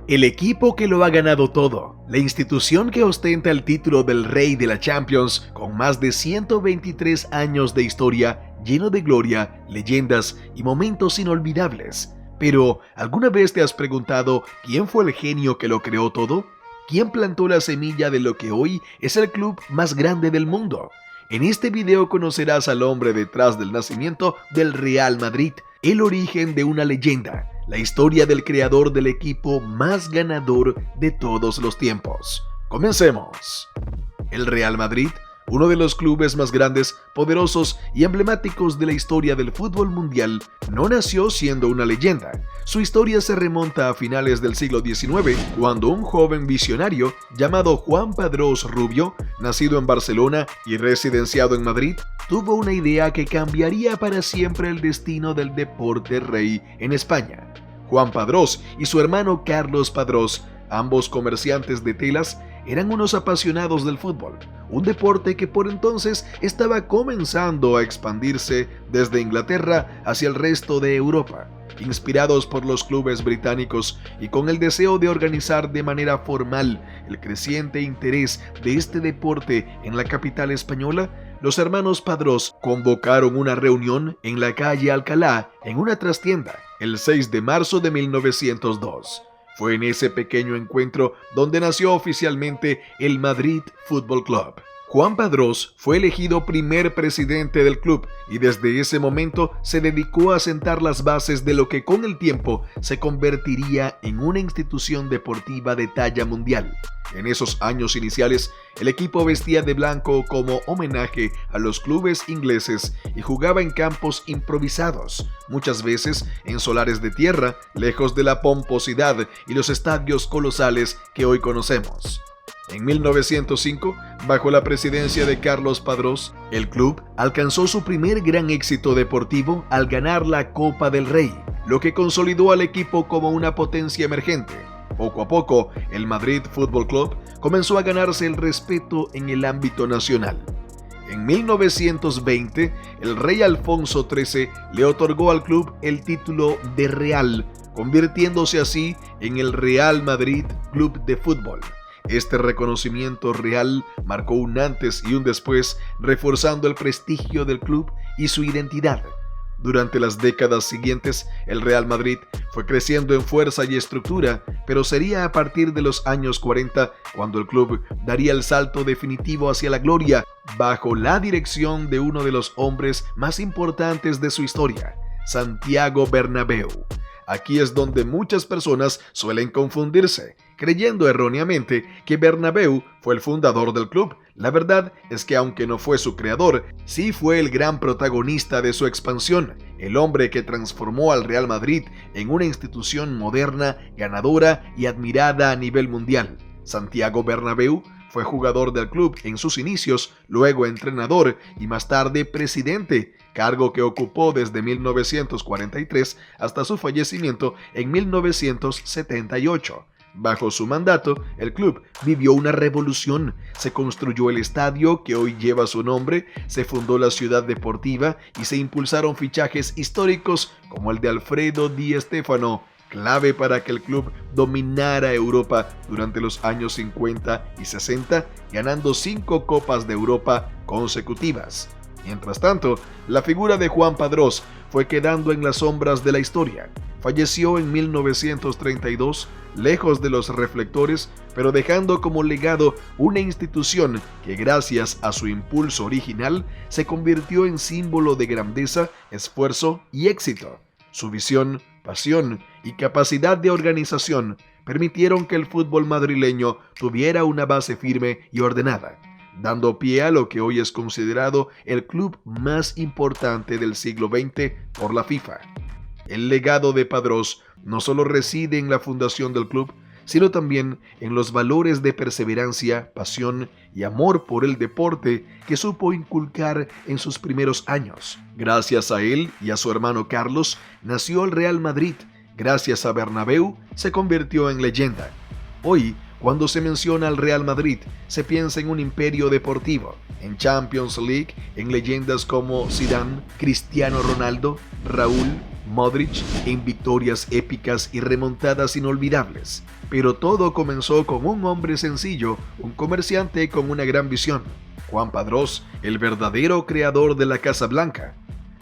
El equipo que lo ha ganado todo, la institución que ostenta el título del Rey de la Champions, con más de 123 años de historia, lleno de gloria, leyendas y momentos inolvidables. Pero, ¿alguna vez te has preguntado quién fue el genio que lo creó todo? ¿Quién plantó la semilla de lo que hoy es el club más grande del mundo? En este video conocerás al hombre detrás del nacimiento del Real Madrid, el origen de una leyenda, la historia del creador del equipo más ganador de todos los tiempos. ¡Comencemos! El Real Madrid, uno de los clubes más grandes, poderosos y emblemáticos de la historia del fútbol mundial, no nació siendo una leyenda. Su historia se remonta a finales del siglo XIX, cuando un joven visionario llamado Juan Padrós Rubio, nacido en Barcelona y residenciado en Madrid, tuvo una idea que cambiaría para siempre el destino del deporte rey en España. Juan Padrós y su hermano Carlos Padrós, ambos comerciantes de telas, eran unos apasionados del fútbol, un deporte que por entonces estaba comenzando a expandirse desde Inglaterra hacia el resto de Europa. Inspirados por los clubes británicos y con el deseo de organizar de manera formal el creciente interés de este deporte en la capital española, los hermanos Padrós convocaron una reunión en la calle Alcalá, en una trastienda, el 6 de marzo de 1902. Fue en ese pequeño encuentro donde nació oficialmente el Madrid Fútbol Club. Juan Padrós fue elegido primer presidente del club y desde ese momento se dedicó a sentar las bases de lo que con el tiempo se convertiría en una institución deportiva de talla mundial. En esos años iniciales, el equipo vestía de blanco como homenaje a los clubes ingleses y jugaba en campos improvisados, muchas veces en solares de tierra, lejos de la pomposidad y los estadios colosales que hoy conocemos. En 1905, bajo la presidencia de Carlos Padrós, el club alcanzó su primer gran éxito deportivo al ganar la Copa del Rey, lo que consolidó al equipo como una potencia emergente. Poco a poco, el Madrid Fútbol Club comenzó a ganarse el respeto en el ámbito nacional. En 1920, el rey Alfonso XIII le otorgó al club el título de Real, convirtiéndose así en el Real Madrid Club de Fútbol. Este reconocimiento real marcó un antes y un después, reforzando el prestigio del club y su identidad. Durante las décadas siguientes, el Real Madrid fue creciendo en fuerza y estructura, pero sería a partir de los años 40 cuando el club daría el salto definitivo hacia la gloria, bajo la dirección de uno de los hombres más importantes de su historia, Santiago Bernabéu. Aquí es donde muchas personas suelen confundirse, creyendo erróneamente que Bernabéu fue el fundador del club. La verdad es que aunque no fue su creador, sí fue el gran protagonista de su expansión, el hombre que transformó al Real Madrid en una institución moderna, ganadora y admirada a nivel mundial. Santiago Bernabéu fue jugador del club en sus inicios, luego entrenador y más tarde presidente, cargo que ocupó desde 1943 hasta su fallecimiento en 1978. Bajo su mandato, el club vivió una revolución. Se construyó el estadio que hoy lleva su nombre, se fundó la ciudad deportiva y se impulsaron fichajes históricos como el de Alfredo Di Stéfano, clave para que el club dominara Europa durante los años 50 y 60, ganando 5 Copas de Europa consecutivas. Mientras tanto, la figura de Juan Padrós fue quedando en las sombras de la historia. Falleció en 1932, lejos de los reflectores, pero dejando como legado una institución que gracias a su impulso original se convirtió en símbolo de grandeza, esfuerzo y éxito. Su visión, pasión y capacidad de organización permitieron que el fútbol madrileño tuviera una base firme y ordenada, dando pie a lo que hoy es considerado el club más importante del siglo XX por la FIFA. El legado de Padrós no solo reside en la fundación del club, sino también en los valores de perseverancia, pasión y amor por el deporte que supo inculcar en sus primeros años. Gracias a él y a su hermano Carlos, nació el Real Madrid. Gracias a Bernabéu, se convirtió en leyenda. Hoy, cuando se menciona al Real Madrid, se piensa en un imperio deportivo, en Champions League, en leyendas como Zidane, Cristiano Ronaldo, Raúl, Modric en victorias épicas y remontadas inolvidables. Pero todo comenzó con un hombre sencillo, un comerciante con una gran visión: Juan Padrós, el verdadero creador de la Casa Blanca.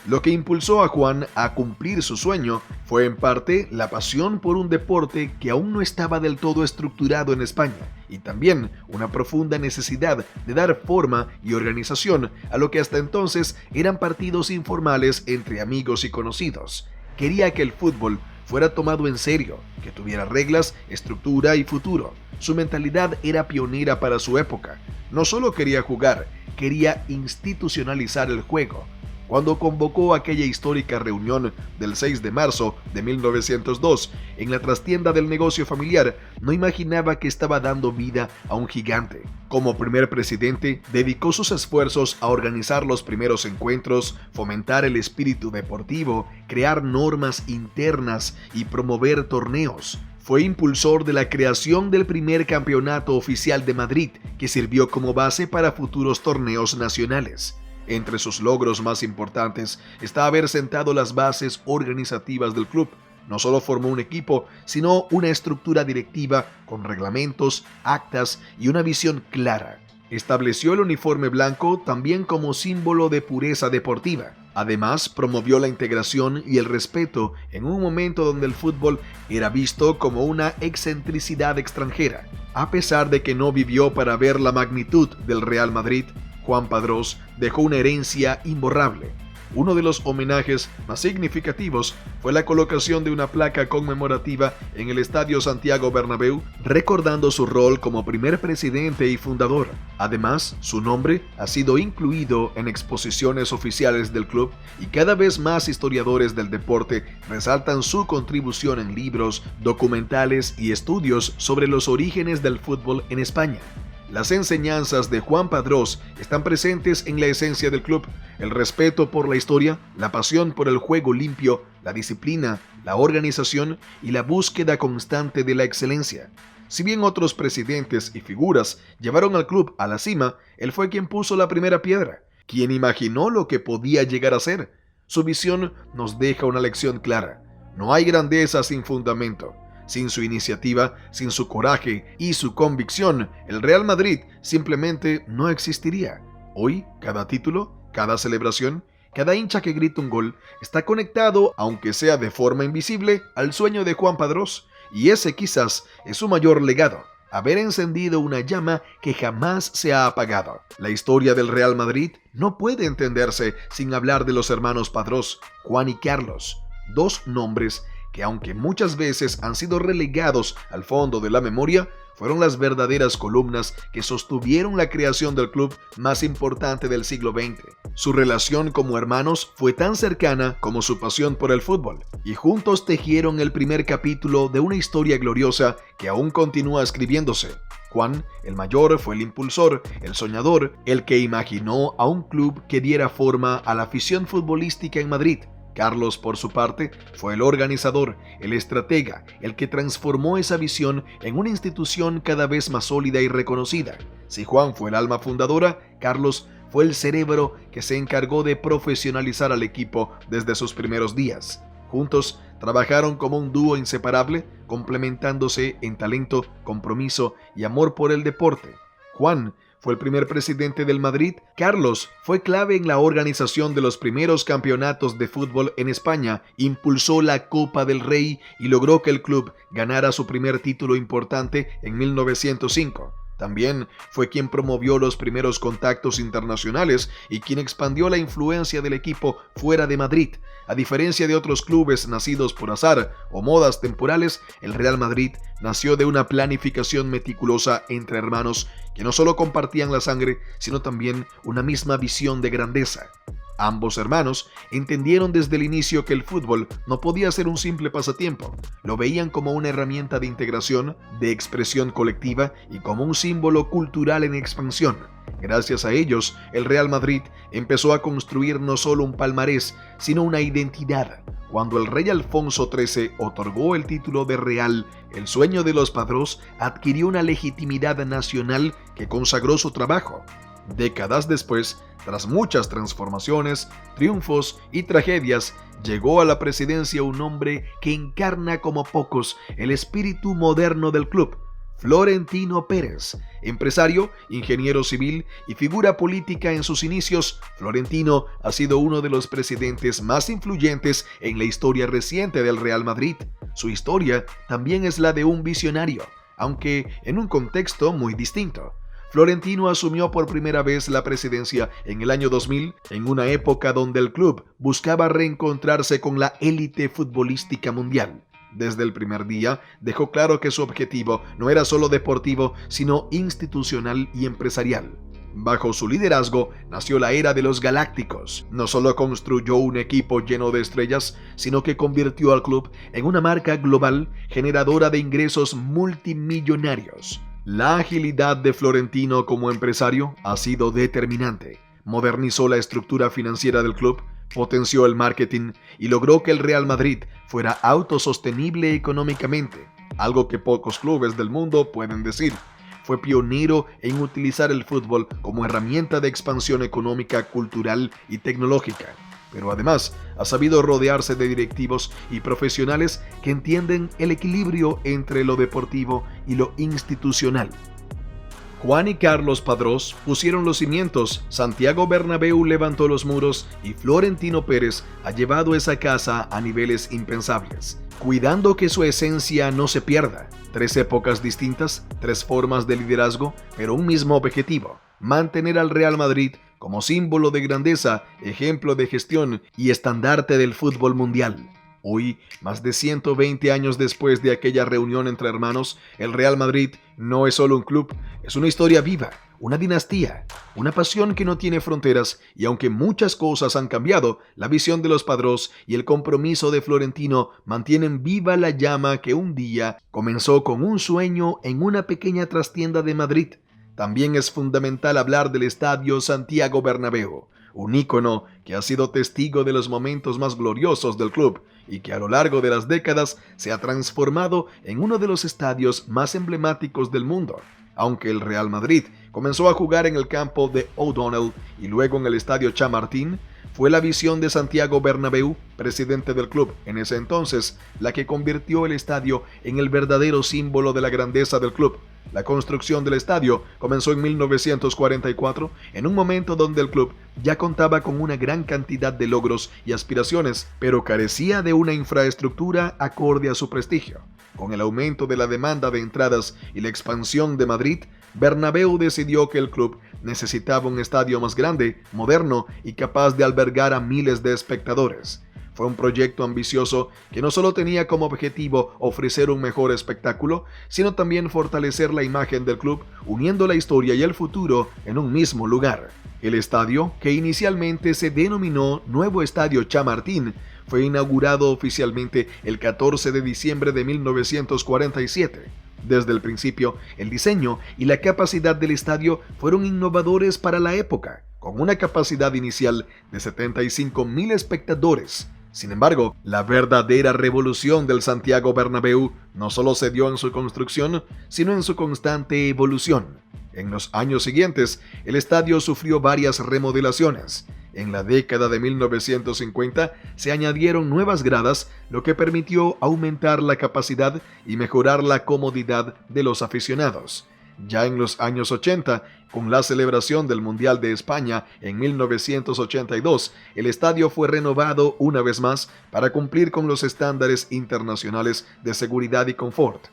Lo que impulsó a Juan a cumplir su sueño fue en parte la pasión por un deporte que aún no estaba del todo estructurado en España, y también una profunda necesidad de dar forma y organización a lo que hasta entonces eran partidos informales entre amigos y conocidos. Quería que el fútbol fuera tomado en serio, que tuviera reglas, estructura y futuro. Su mentalidad era pionera para su época. No solo quería jugar, quería institucionalizar el juego. Cuando convocó aquella histórica reunión del 6 de marzo de 1902 en la trastienda del negocio familiar, no imaginaba que estaba dando vida a un gigante. Como primer presidente, dedicó sus esfuerzos a organizar los primeros encuentros, fomentar el espíritu deportivo, crear normas internas y promover torneos. Fue impulsor de la creación del primer campeonato oficial de Madrid, que sirvió como base para futuros torneos nacionales. Entre sus logros más importantes está haber sentado las bases organizativas del club. No solo formó un equipo, sino una estructura directiva con reglamentos, actas y una visión clara. Estableció el uniforme blanco también como símbolo de pureza deportiva. Además, promovió la integración y el respeto en un momento donde el fútbol era visto como una excentricidad extranjera. A pesar de que no vivió para ver la magnitud del Real Madrid, Juan Padrós dejó una herencia imborrable. Uno de los homenajes más significativos fue la colocación de una placa conmemorativa en el Estadio Santiago Bernabéu, recordando su rol como primer presidente y fundador. Además, su nombre ha sido incluido en exposiciones oficiales del club, y cada vez más historiadores del deporte resaltan su contribución en libros, documentales y estudios sobre los orígenes del fútbol en España. Las enseñanzas de Juan Padrós están presentes en la esencia del club: el respeto por la historia, la pasión por el juego limpio, la disciplina, la organización y la búsqueda constante de la excelencia. Si bien otros presidentes y figuras llevaron al club a la cima, él fue quien puso la primera piedra, quien imaginó lo que podía llegar a ser. Su visión nos deja una lección clara: no hay grandeza sin fundamento. Sin su iniciativa, sin su coraje y su convicción, el Real Madrid simplemente no existiría. Hoy, cada título, cada celebración, cada hincha que grita un gol está conectado, aunque sea de forma invisible, al sueño de Juan Padrós, y ese quizás es su mayor legado: haber encendido una llama que jamás se ha apagado. La historia del Real Madrid no puede entenderse sin hablar de los hermanos Padrós, Juan y Carlos, dos nombres que, aunque muchas veces han sido relegados al fondo de la memoria, fueron las verdaderas columnas que sostuvieron la creación del club más importante del siglo XX. Su relación como hermanos fue tan cercana como su pasión por el fútbol, y juntos tejieron el primer capítulo de una historia gloriosa que aún continúa escribiéndose. Juan, el mayor, fue el impulsor, el soñador, el que imaginó a un club que diera forma a la afición futbolística en Madrid. Carlos, por su parte, fue el organizador, el estratega, el que transformó esa visión en una institución cada vez más sólida y reconocida. Si Juan fue el alma fundadora, Carlos fue el cerebro que se encargó de profesionalizar al equipo desde sus primeros días. Juntos trabajaron como un dúo inseparable, complementándose en talento, compromiso y amor por el deporte. Juan fue el primer presidente del Madrid. Carlos fue clave en la organización de los primeros campeonatos de fútbol en España, impulsó la Copa del Rey y logró que el club ganara su primer título importante en 1905. También fue quien promovió los primeros contactos internacionales y quien expandió la influencia del equipo fuera de Madrid. A diferencia de otros clubes nacidos por azar o modas temporales, el Real Madrid nació de una planificación meticulosa entre hermanos que no solo compartían la sangre, sino también una misma visión de grandeza. Ambos hermanos entendieron desde el inicio que el fútbol no podía ser un simple pasatiempo. Lo veían como una herramienta de integración, de expresión colectiva y como un símbolo cultural en expansión. Gracias a ellos, el Real Madrid empezó a construir no solo un palmarés, sino una identidad. Cuando el rey Alfonso XIII otorgó el título de Real, el sueño de los Padrós adquirió una legitimidad nacional que consagró su trabajo. Décadas después, tras muchas transformaciones, triunfos y tragedias, llegó a la presidencia un hombre que encarna como pocos el espíritu moderno del club: Florentino Pérez. Empresario, ingeniero civil y figura política en sus inicios, Florentino ha sido uno de los presidentes más influyentes en la historia reciente del Real Madrid. Su historia también es la de un visionario, aunque en un contexto muy distinto. Florentino asumió por primera vez la presidencia en el año 2000, en una época donde el club buscaba reencontrarse con la élite futbolística mundial. Desde el primer día dejó claro que su objetivo no era solo deportivo, sino institucional y empresarial. Bajo su liderazgo nació la era de los Galácticos. No solo construyó un equipo lleno de estrellas, sino que convirtió al club en una marca global generadora de ingresos multimillonarios. La agilidad de Florentino como empresario ha sido determinante. Modernizó la estructura financiera del club, potenció el marketing y logró que el Real Madrid fuera autosostenible económicamente, algo que pocos clubes del mundo pueden decir. Fue pionero en utilizar el fútbol como herramienta de expansión económica, cultural y tecnológica. Pero además ha sabido rodearse de directivos y profesionales que entienden el equilibrio entre lo deportivo y lo institucional. Juan y Carlos Padrós pusieron los cimientos, Santiago Bernabéu levantó los muros y Florentino Pérez ha llevado esa casa a niveles impensables, cuidando que su esencia no se pierda. 3 épocas distintas, 3 formas de liderazgo, pero un mismo objetivo: mantener al Real Madrid como símbolo de grandeza, ejemplo de gestión y estandarte del fútbol mundial. Hoy, más de 120 años después de aquella reunión entre hermanos, el Real Madrid no es solo un club, es una historia viva, una dinastía, una pasión que no tiene fronteras, y aunque muchas cosas han cambiado, la visión de los Padrós y el compromiso de Florentino mantienen viva la llama que un día comenzó con un sueño en una pequeña trastienda de Madrid. También es fundamental hablar del Estadio Santiago Bernabéu, un ícono que ha sido testigo de los momentos más gloriosos del club y que a lo largo de las décadas se ha transformado en uno de los estadios más emblemáticos del mundo. Aunque el Real Madrid comenzó a jugar en el campo de O'Donnell y luego en el Estadio Chamartín, fue la visión de Santiago Bernabéu, presidente del club en ese entonces, la que convirtió el estadio en el verdadero símbolo de la grandeza del club. La construcción del estadio comenzó en 1944, en un momento donde el club ya contaba con una gran cantidad de logros y aspiraciones, pero carecía de una infraestructura acorde a su prestigio. Con el aumento de la demanda de entradas y la expansión de Madrid, Bernabéu decidió que el club necesitaba un estadio más grande, moderno y capaz de albergar a miles de espectadores. Fue un proyecto ambicioso que no solo tenía como objetivo ofrecer un mejor espectáculo, sino también fortalecer la imagen del club, uniendo la historia y el futuro en un mismo lugar. El estadio, que inicialmente se denominó Nuevo Estadio Chamartín, fue inaugurado oficialmente el 14 de diciembre de 1947. Desde el principio, el diseño y la capacidad del estadio fueron innovadores para la época, con una capacidad inicial de 75,000 espectadores. Sin embargo, la verdadera revolución del Santiago Bernabéu no solo se dio en su construcción, sino en su constante evolución. En los años siguientes, el estadio sufrió varias remodelaciones. En la década de 1950 se añadieron nuevas gradas, lo que permitió aumentar la capacidad y mejorar la comodidad de los aficionados. Ya en los años 80, con la celebración del Mundial de España en 1982, el estadio fue renovado una vez más para cumplir con los estándares internacionales de seguridad y confort.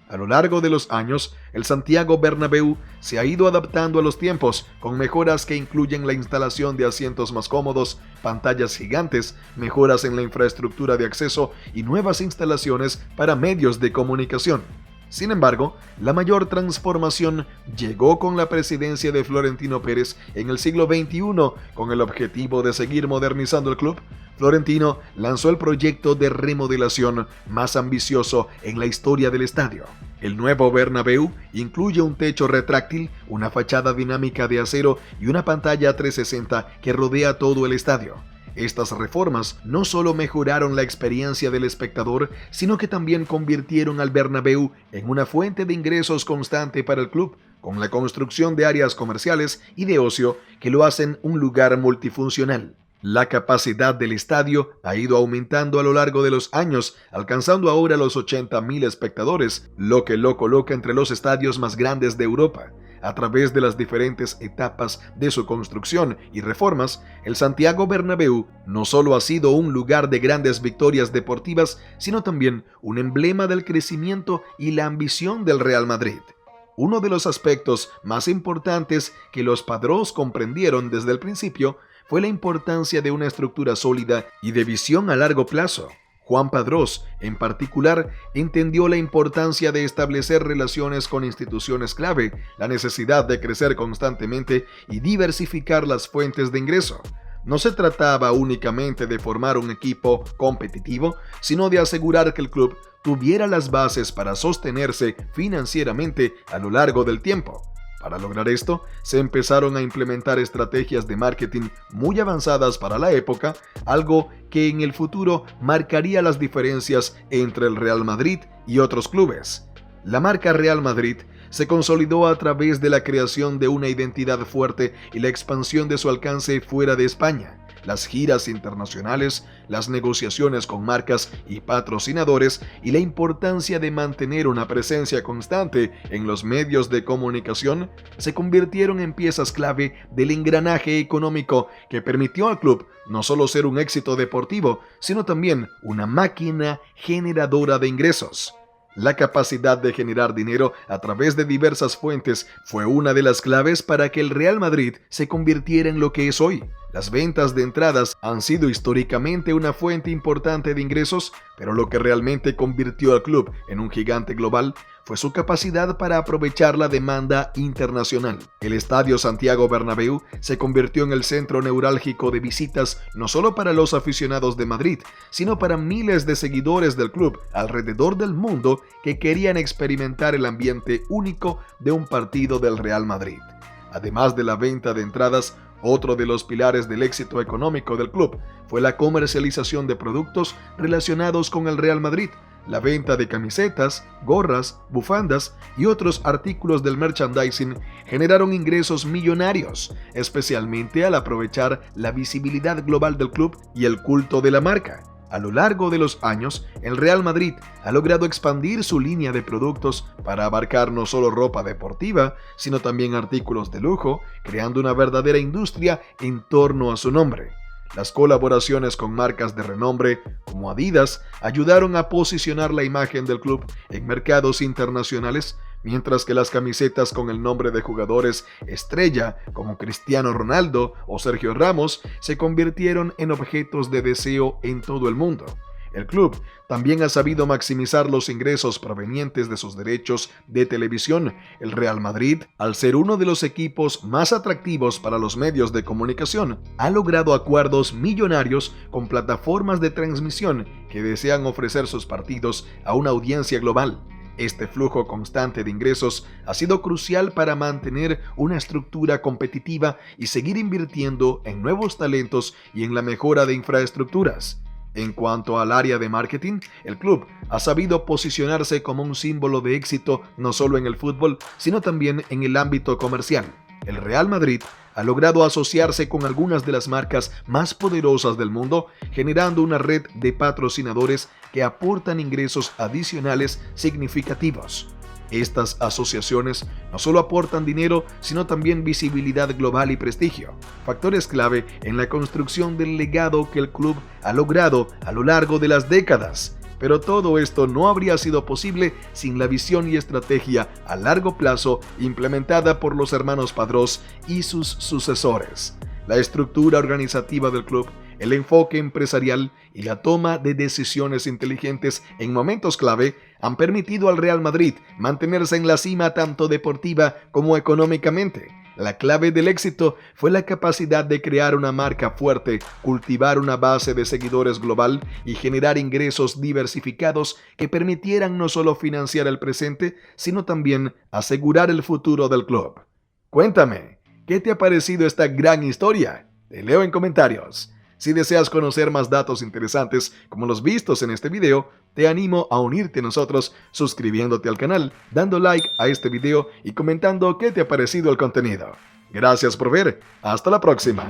A lo largo de los años, el Santiago Bernabéu se ha ido adaptando a los tiempos, con mejoras que incluyen la instalación de asientos más cómodos, pantallas gigantes, mejoras en la infraestructura de acceso y nuevas instalaciones para medios de comunicación. Sin embargo, la mayor transformación llegó con la presidencia de Florentino Pérez en el siglo XXI. Con el objetivo de seguir modernizando el club, Florentino lanzó el proyecto de remodelación más ambicioso en la historia del estadio. El nuevo Bernabéu incluye un techo retráctil, una fachada dinámica de acero y una pantalla 360 que rodea todo el estadio. Estas reformas no solo mejoraron la experiencia del espectador, sino que también convirtieron al Bernabéu en una fuente de ingresos constante para el club, con la construcción de áreas comerciales y de ocio que lo hacen un lugar multifuncional. La capacidad del estadio ha ido aumentando a lo largo de los años, alcanzando ahora los 80.000 espectadores, lo que lo coloca entre los estadios más grandes de Europa. A través de las diferentes etapas de su construcción y reformas, el Santiago Bernabéu no solo ha sido un lugar de grandes victorias deportivas, sino también un emblema del crecimiento y la ambición del Real Madrid. Uno de los aspectos más importantes que los padrós comprendieron desde el principio fue la importancia de una estructura sólida y de visión a largo plazo. Juan Padrós, en particular, entendió la importancia de establecer relaciones con instituciones clave, la necesidad de crecer constantemente y diversificar las fuentes de ingreso. No se trataba únicamente de formar un equipo competitivo, sino de asegurar que el club tuviera las bases para sostenerse financieramente a lo largo del tiempo. Para lograr esto, se empezaron a implementar estrategias de marketing muy avanzadas para la época, algo que en el futuro marcaría las diferencias entre el Real Madrid y otros clubes. La marca Real Madrid se consolidó a través de la creación de una identidad fuerte y la expansión de su alcance fuera de España. Las giras internacionales, las negociaciones con marcas y patrocinadores y la importancia de mantener una presencia constante en los medios de comunicación se convirtieron en piezas clave del engranaje económico que permitió al club no solo ser un éxito deportivo, sino también una máquina generadora de ingresos. La capacidad de generar dinero a través de diversas fuentes fue una de las claves para que el Real Madrid se convirtiera en lo que es hoy. Las ventas de entradas han sido históricamente una fuente importante de ingresos, pero lo que realmente convirtió al club en un gigante global fue su capacidad para aprovechar la demanda internacional. El Estadio Santiago Bernabéu se convirtió en el centro neurálgico de visitas no solo para los aficionados de Madrid, sino para miles de seguidores del club alrededor del mundo que querían experimentar el ambiente único de un partido del Real Madrid. Además de la venta de entradas, otro de los pilares del éxito económico del club fue la comercialización de productos relacionados con el Real Madrid. La venta de camisetas, gorras, bufandas y otros artículos del merchandising generaron ingresos millonarios, especialmente al aprovechar la visibilidad global del club y el culto de la marca. A lo largo de los años, el Real Madrid ha logrado expandir su línea de productos para abarcar no solo ropa deportiva, sino también artículos de lujo, creando una verdadera industria en torno a su nombre. Las colaboraciones con marcas de renombre como Adidas ayudaron a posicionar la imagen del club en mercados internacionales, mientras que las camisetas con el nombre de jugadores estrella como Cristiano Ronaldo o Sergio Ramos se convirtieron en objetos de deseo en todo el mundo. El club también ha sabido maximizar los ingresos provenientes de sus derechos de televisión. El Real Madrid, al ser uno de los equipos más atractivos para los medios de comunicación, ha logrado acuerdos millonarios con plataformas de transmisión que desean ofrecer sus partidos a una audiencia global. Este flujo constante de ingresos ha sido crucial para mantener una estructura competitiva y seguir invirtiendo en nuevos talentos y en la mejora de infraestructuras. En cuanto al área de marketing, el club ha sabido posicionarse como un símbolo de éxito no solo en el fútbol, sino también en el ámbito comercial. El Real Madrid ha logrado asociarse con algunas de las marcas más poderosas del mundo, generando una red de patrocinadores que aportan ingresos adicionales significativos. Estas asociaciones no solo aportan dinero, sino también visibilidad global y prestigio, factores clave en la construcción del legado que el club ha logrado a lo largo de las décadas. Pero todo esto no habría sido posible sin la visión y estrategia a largo plazo implementada por los hermanos Padrós y sus sucesores. La estructura organizativa del club, el enfoque empresarial y la toma de decisiones inteligentes en momentos clave han permitido al Real Madrid mantenerse en la cima tanto deportiva como económicamente. La clave del éxito fue la capacidad de crear una marca fuerte, cultivar una base de seguidores global y generar ingresos diversificados que permitieran no solo financiar el presente, sino también asegurar el futuro del club. Cuéntame, ¿qué te ha parecido esta gran historia? Te leo en comentarios. Si deseas conocer más datos interesantes como los vistos en este video, te animo a unirte a nosotros suscribiéndote al canal, dando like a este video y comentando qué te ha parecido el contenido. Gracias por ver. Hasta la próxima.